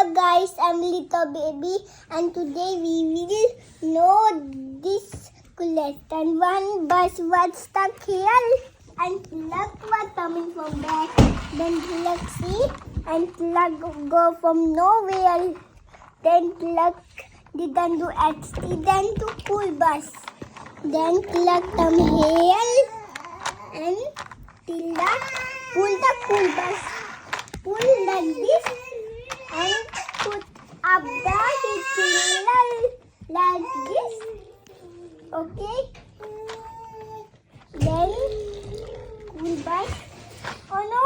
up guys, I'm Little Baby and today we will know this lesson. One bus was stuck here and plug was coming from there. Then plug see and plug go from nowhere. Then plug didn't do accident to school bus. Then plug come here and plug pull the school bus. Pull like this and put up the pillar like this. Okay. Then school bus. Oh no,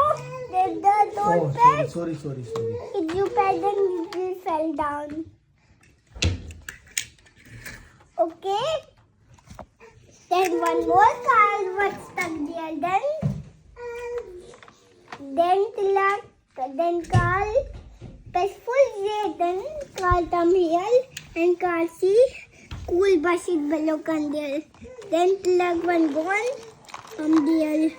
there's the door pad. Sorry. If you pad then you will fall down. Okay. Then one more car was stuck there. Then Carl press full J. Then Carl come here and Carl see school bus is below come there. Then plug one gone from there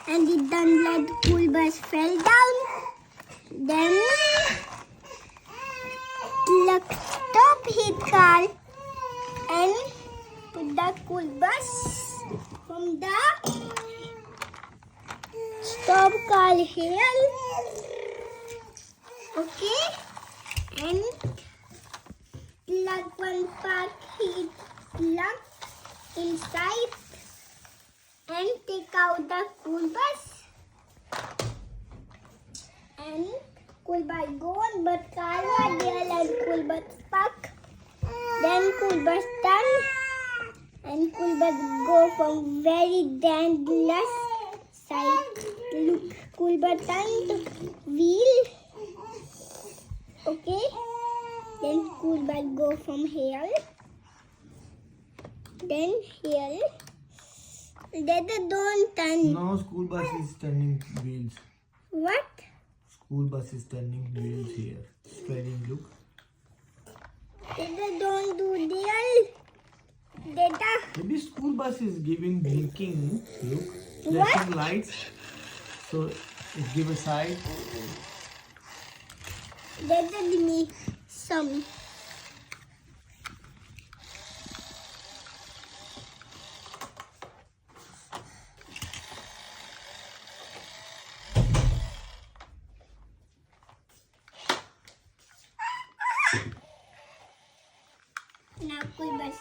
and it done let school bus fell down. Then plug stop hit Carl and put the school bus from the stop Carl here. Okay, and plug one part heat plug inside and take out the school bus. And school bus gone, but car was there and school bus stuck. Then school bus done and school bus go from very dangerous side. Look, school bus done wheel. Okay, then school bus go from here, then here. Don't turn. Now school bus is turning wheels. What? School bus is turning wheels here. Steering, look. Don't do there. Dada. Maybe school bus is giving blinking. Look. What? Flashing lights. So it give a side. Dada give me some. Now school bus.